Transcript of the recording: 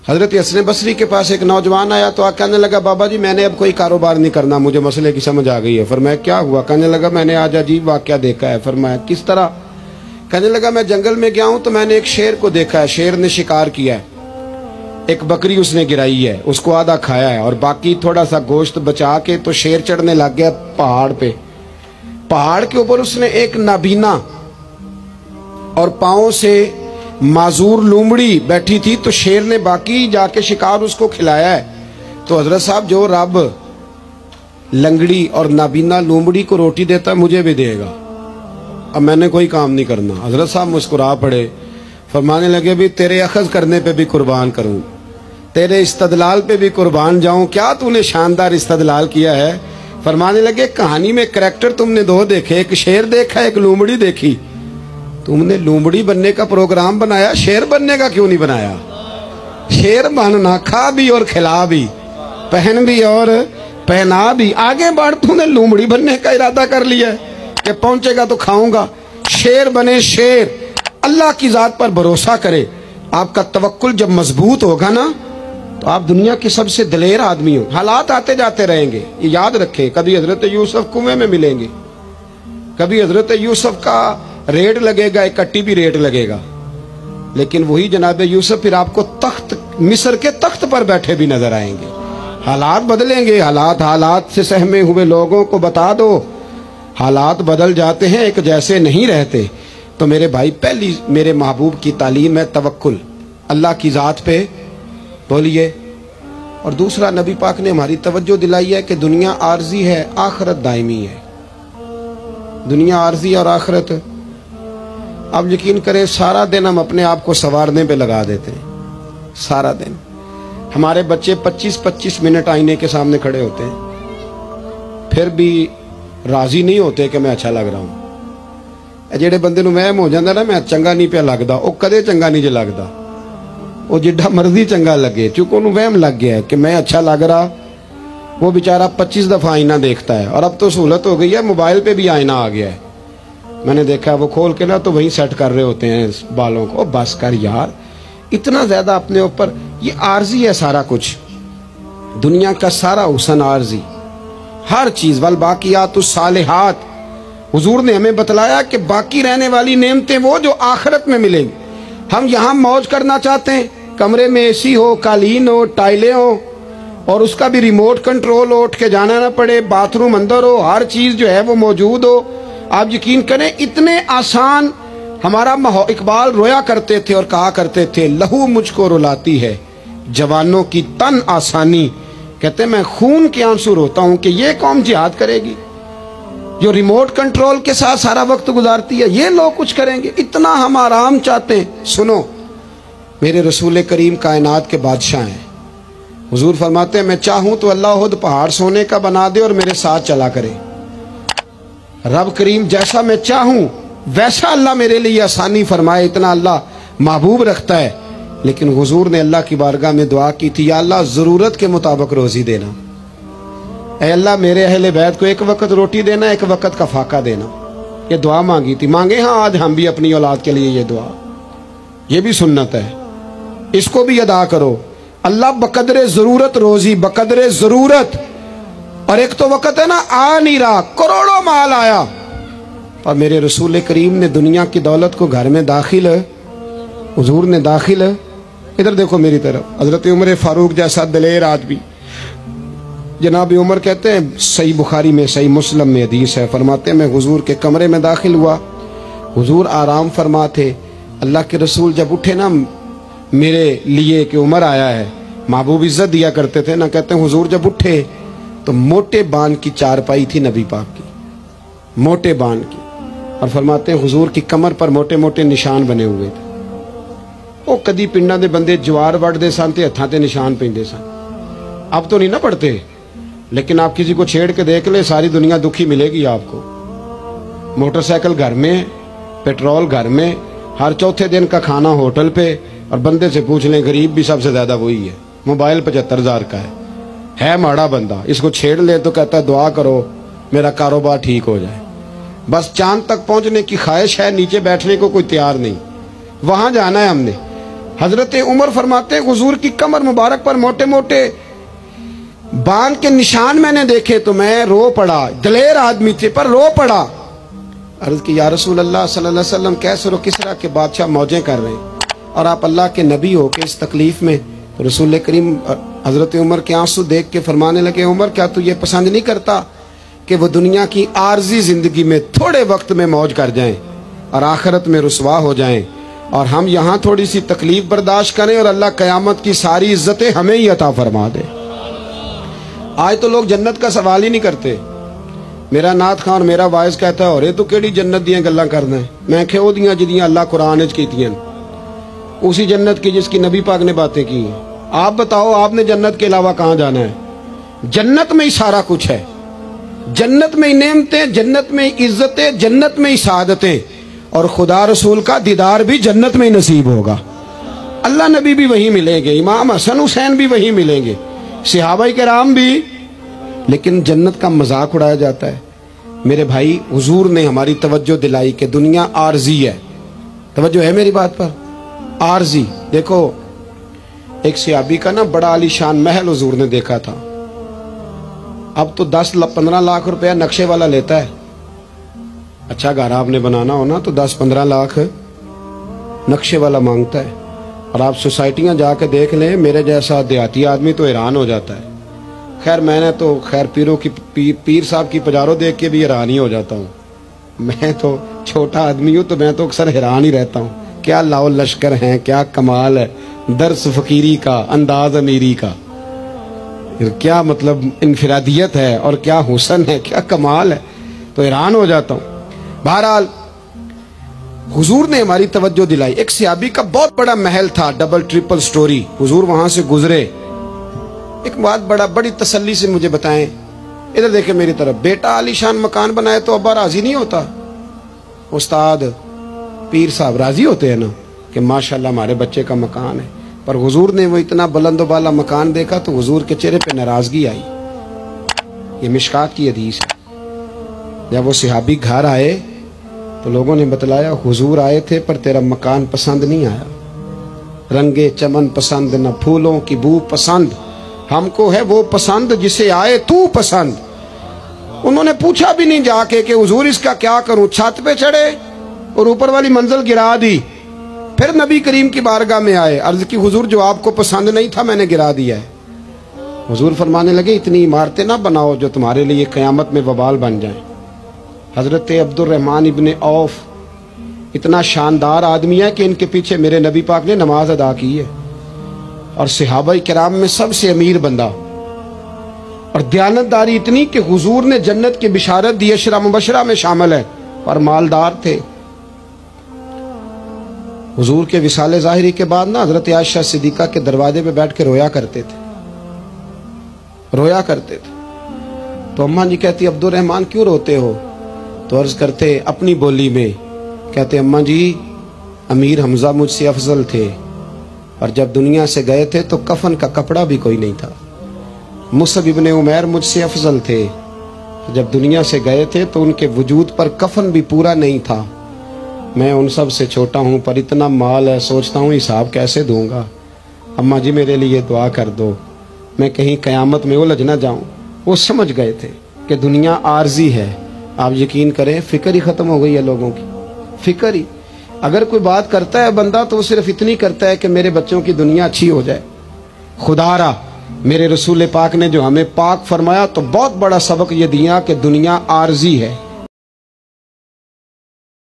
حضرت حسن بصری کے پاس ایک نوجوان آیا تو کہنے لگا بابا جی میں نے اب کوئی کاروبار نہیں کرنا، مجھے مسئلے کی سمجھ آ گئی ہے۔ فرمایا کیا ہوا؟ کہنے لگا میں نے آج عجیب واقعہ دیکھا ہے۔ فرمایا کس طرح؟ کہنے لگا میں جنگل میں گیا ہوں تو میں نے ایک شیر کو دیکھا ہے، شیر نے شکار کیا ہے، ایک بکری اس نے گرائی ہے، اس کو آدھا کھایا ہے اور باقی تھوڑا سا گوشت بچا کے تو شیر چڑھنے لگ گیا پہاڑ پہ۔ پہاڑ کے اوپر اس نے ایک نابینا اور پاؤں سے معذور لومڑی بیٹھی تھی تو شیر نے باقی جا کے شکار اس کو کھلایا ہے۔ تو حضرت صاحب جو رب لنگڑی اور نابینا لومڑی کو روٹی دیتا ہے مجھے بھی دے گا، اب میں نے کوئی کام نہیں کرنا۔ حضرت صاحب مسکرا پڑے، فرمانے لگے بھی تیرے اخذ کرنے پہ بھی قربان کروں، تیرے استدلال پہ بھی قربان جاؤں، کیا تو نے شاندار استدلال کیا ہے۔ فرمانے لگے کہانی میں کریکٹر تم نے دو دیکھے، ایک شیر دیکھا ایک لومڑی دیکھی، تم نے لومڑی بننے کا پروگرام بنایا، شیر بننے کا کیوں نہیں بنایا؟ شیر بننا، کھا بھی اور کھلا بھی، پہن بھی اور پہنا بھی، آگے بڑھ، تو نے لومڑی بننے کا ارادہ کر لیا ہے کہ پہنچے گا تو کھاؤں گا۔ شیر بنے، شیر اللہ کی ذات پر بھروسہ کرے، آپ کا توکل جب مضبوط ہوگا نا تو آپ دنیا کے سب سے دلیر آدمی ہو۔ حالات آتے جاتے رہیں گے، یہ یاد رکھیں، کبھی حضرت یوسف کنویں میں ملیں گے، کبھی حضرت یوسف کا ریٹ لگے گا، ایک کٹی بھی ریٹ لگے گا، لیکن وہی جناب یوسف پھر آپ کو تخت مصر کے تخت پر بیٹھے بھی نظر آئیں گے۔ حالات بدلیں گے، حالات سے سہمے ہوئے لوگوں کو بتا دو حالات بدل جاتے ہیں، ایک جیسے نہیں رہتے۔ تو میرے بھائی پہلی میرے محبوب کی تعلیم ہے توکل، اللہ کی ذات پہ بولیے۔ اور دوسرا نبی پاک نے ہماری توجہ دلائی ہے کہ دنیا عارضی ہے، آخرت دائمی ہے۔ دنیا عارضی اور آخرت، آپ یقین کریں سارا دن ہم اپنے آپ کو سنوارنے پہ لگا دیتے ہیں، سارا دن۔ ہمارے بچے 25-25 منٹ آئینے کے سامنے کھڑے ہوتے ہیں، پھر بھی راضی نہیں ہوتے کہ میں اچھا لگ رہا ہوں۔ جڑے بندے نو وہم ہو جاندہ نا میں چنگا نہیں پہ لگدا، وہ کدے چنگا نہیں جے لگدا، وہ جڈا مرضی چنگا لگے، چونکہ انہوں وہم لگ گیا ہے کہ میں اچھا لگ رہا۔ وہ بیچارہ 25 دفعہ آئینہ دیکھتا ہے، اور اب تو سہولت ہو گئی ہے، موبائل پہ بھی آئینہ آ گیا ہے۔ میں نے دیکھا وہ کھول کے نا تو وہیں سیٹ کر رہے ہوتے ہیں بالوں کو۔ بس کر یار، اتنا زیادہ اپنے اوپر، یہ عارضی ہے سارا کچھ، دنیا کا سارا حسن عارضی، ہر چیز۔ والباقیات الصالحات، حضور نے ہمیں بتلایا کہ باقی رہنے والی نعمتیں وہ جو آخرت میں ملیں گی۔ ہم یہاں موج کرنا چاہتے ہیں، کمرے میں اے سی ہو، قالین ہو، ٹائلیں ہو، اور اس کا بھی ریموٹ کنٹرول ہو، اٹھ کے جانا نہ پڑے، باتھ روم اندر ہو، ہر چیز جو ہے وہ موجود ہو۔ آپ یقین کریں اتنے آسان، ہمارا اقبال رویا کرتے تھے اور کہا کرتے تھے لہو مجھ کو رلاتی ہے جوانوں کی تن آسانی، کہتے میں خون کے آنسو روتا ہوں کہ یہ قوم جہاد کرے گی جو ریموٹ کنٹرول کے ساتھ سارا وقت گزارتی ہے، یہ لوگ کچھ کریں گے؟ اتنا ہم آرام چاہتے ہیں۔ سنو، میرے رسول کریم کائنات کے بادشاہ ہیں، حضور فرماتے ہیں میں چاہوں تو اللہ خود پہاڑ سونے کا بنا دے اور میرے ساتھ چلا کرے۔ رب کریم جیسا میں چاہوں ویسا اللہ میرے لیے آسانی فرمائے، اتنا اللہ محبوب رکھتا ہے۔ لیکن حضور نے اللہ کی بارگاہ میں دعا کی تھی، یا اللہ ضرورت کے مطابق روزی دینا، اے اللہ میرے اہل بیت کو ایک وقت روٹی دینا، ایک وقت کا فاقہ دینا۔ یہ دعا مانگی تھی، مانگے ہاں آج ہم بھی اپنی اولاد کے لیے یہ دعا، یہ بھی سنت ہے، اس کو بھی ادا کرو۔ اللہ بقدر ضرورت روزی، بقدر ضرورت۔ اور ایک تو وقت ہے نا آ نہیں رہا، کروڑوں مال آیا، اور میرے رسول کریم نے دنیا کی دولت کو گھر میں داخل، حضور نے داخل، ادھر دیکھو میری طرف، حضرت عمر فاروق جیسا دلیر آدمی، جناب عمر کہتے ہیں صحیح بخاری میں صحیح مسلم میں حدیث ہے، فرماتے ہیں میں حضور کے کمرے میں داخل ہوا، حضور آرام فرما تھے۔ اللہ کے رسول جب اٹھے نا میرے لیے کہ عمر آیا ہے، محبوب عزت دیا کرتے تھے نا، کہتے ہیں حضور جب اٹھے تو موٹے بان کی چارپائی تھی نبی پاک کی، موٹے بان کی، اور فرماتے ہیں حضور کی کمر پر موٹے موٹے نشان بنے ہوئے تھے۔ وہ کدی پنڈا دے بندے جوار وڑ دے سن تے ہتھاں تے نشان پیندے سن، اب تو نہیں نہ پڑتے، لیکن آپ کسی کو چھیڑ کے دیکھ لیں ساری دنیا دکھی ملے گی آپ کو۔ موٹر سائیکل گھر میں، پیٹرول گھر میں، ہر چوتھے دن کا کھانا ہوٹل پہ، اور بندے سے پوچھ لیں غریب بھی سب سے زیادہ وہی ہے، موبائل 75,000 کا ہے ماڑا بندہ، اس کو چھیڑ لے تو کہتا ہے دعا کرو میرا کاروبار ٹھیک ہو جائے۔ بس چاند تک پہنچنے کی خواہش ہے، نیچے بیٹھنے کو کوئی تیار نہیں، وہاں جانا ہے ہم نے۔ حضرت عمر فرماتے ہیں حضور کی کمر مبارک پر موٹے موٹے باندھ کے نشان میں نے دیکھے تو میں رو پڑا. دلیر آدمی تھے پر رو پڑا. عرض کی یا رسول اللہ صلی اللہ علیہ وسلم کیسر و کسرا کے بادشاہ موجیں کر رہے ہیں اور آپ اللہ کے نبی ہو کے اس تکلیف میں. رسول کریم حضرت عمر کے آنسو دیکھ کے فرمانے لگے عمر کیا تو یہ پسند نہیں کرتا کہ وہ دنیا کی عارضی زندگی میں تھوڑے وقت میں موج کر جائیں اور آخرت میں رسوا ہو جائیں اور ہم یہاں تھوڑی سی تکلیف برداشت کریں اور اللہ قیامت کی ساری عزتیں ہمیں ہی عطا فرما دے. آج تو لوگ جنت کا سوال ہی نہیں کرتے. میرا نعت خان اور میرا وائز کہتا ہے اور یہ تو کیڑی جنت دیاں گلاں کرنا ہے. میں کہ وہ دیاں جدیاں اللہ قرآن وچ کیتیاں اسی جنت کی جس کی نبی پاک نے باتیں کی ہیں. آپ بتاؤ آپ نے جنت کے علاوہ کہاں جانا ہے؟ جنت میں ہی سارا کچھ ہے. جنت میں ہی نعمتیں, جنت میں ہی عزتیں, جنت میں ہی سعادتیں اور خدا رسول کا دیدار بھی جنت میں ہی نصیب ہوگا. اللہ نبی بھی وہیں ملیں گے, امام حسن حسین بھی وہیں ملیں گے, صحابہ کرام بھی. لیکن جنت کا مذاق اڑایا جاتا ہے. میرے بھائی حضور نے ہماری توجہ دلائی کہ دنیا عارضی ہے. توجہ ہے میری بات پر؟ عارضی. دیکھو ایک صحابی کا نا بڑا عالی شان محل حضور نے دیکھا تھا. اب تو 10-15 لاکھ روپیہ نقشے والا لیتا ہے. اچھا گھر آپ نے بنانا ہو نا تو 10-15 لاکھ نقشے والا مانگتا ہے. اور آپ سوسائٹیاں جا کے دیکھ لیں, میرے جیسا دیہاتی آدمی تو حیران ہو جاتا ہے. خیر میں نے تو پیروں کی پیر صاحب کی پجاروں دیکھ کے بھی حیران ہی ہو جاتا ہوں. میں تو چھوٹا آدمی ہوں تو میں تو اکثر حیران ہی رہتا ہوں. کیا لاؤ لشکر ہیں, کیا کمال ہے, درس فقیری کا, انداز امیری کا, کیا مطلب انفرادیت ہے اور کیا حسن ہے, کیا کمال ہے. تو حیران ہو جاتا ہوں. بہرحال حضور نے ہماری توجہ دلائی. ایک صحابی کا بہت بڑا محل تھا, ڈبل ٹرپل سٹوری. حضور وہاں سے گزرے. ایک بات بڑی تسلی سے مجھے بتائیں, ادھر دیکھیں میری طرف. بیٹا عالی شان مکان بنائے تو ابا راضی نہیں ہوتا؟ استاد پیر صاحب راضی ہوتے ہیں نا کہ ماشاءاللہ ہمارے بچے کا مکان ہے. پر حضور نے وہ اتنا بلند و بالا مکان دیکھا تو حضور کے چہرے پہ ناراضگی آئی. یہ مشکات کی حدیث ہے. جب وہ صحابی گھر آئے تو لوگوں نے بتلایا حضور آئے تھے پر تیرا مکان پسند نہیں آیا. رنگے چمن پسند نہ پھولوں کی بو پسند, ہم کو ہے وہ پسند جسے آئے تو پسند. انہوں نے پوچھا بھی نہیں جا کے کہ حضور اس کا کیا کروں. چھت پہ چڑھے اور اوپر والی منزل گرا دی. پھر نبی کریم کی بارگاہ میں آئے, عرض کی حضور جو آپ کو پسند نہیں تھا میں نے گرا دیا ہے. حضور فرمانے لگے اتنی عمارتیں نہ بناؤ جو تمہارے لیے قیامت میں وبال بن جائیں. حضرت عبد الرحمن ابن عوف اتنا شاندار آدمی ہے کہ ان کے پیچھے میرے نبی پاک نے نماز ادا کی ہے. اور صحابہ کرام میں سب سے امیر بندہ اور دیانتداری اتنی کہ حضور نے جنت کی بشارت دی, عشرہ مبشرہ میں شامل ہے, اور مالدار تھے. حضور کے وصال ظاہری کے بعد نا حضرت عائشہ صدیقہ کے دروازے پہ بیٹھ کے رویا کرتے تھے. تو اماں جی کہتی عبد الرحمن کیوں روتے ہو؟ تو عرض کرتے اپنی بولی میں, کہتے اماں جی امیر حمزہ مجھ سے افضل تھے اور جب دنیا سے گئے تھے تو کفن کا کپڑا بھی کوئی نہیں تھا. مصعب ابن عمیر مجھ سے افضل تھے, جب دنیا سے گئے تھے تو ان کے وجود پر کفن بھی پورا نہیں تھا. میں ان سب سے چھوٹا ہوں پر اتنا مال ہے, سوچتا ہوں حساب کیسے دوں گا. اماں جی میرے لیے دعا کر دو, میں کہیں قیامت میں الجھ نہ جاؤں. وہ سمجھ گئے تھے کہ دنیا عارضی ہے. آپ یقین کریں فکر ہی ختم ہو گئی ہے لوگوں کی. فکر ہی, اگر کوئی بات کرتا ہے بندہ تو وہ صرف اتنی کرتا ہے کہ میرے بچوں کی دنیا اچھی ہو جائے. خدا را میرے رسول پاک نے جو ہمیں پاک فرمایا تو بہت بڑا سبق یہ دیا کہ دنیا عارضی ہے.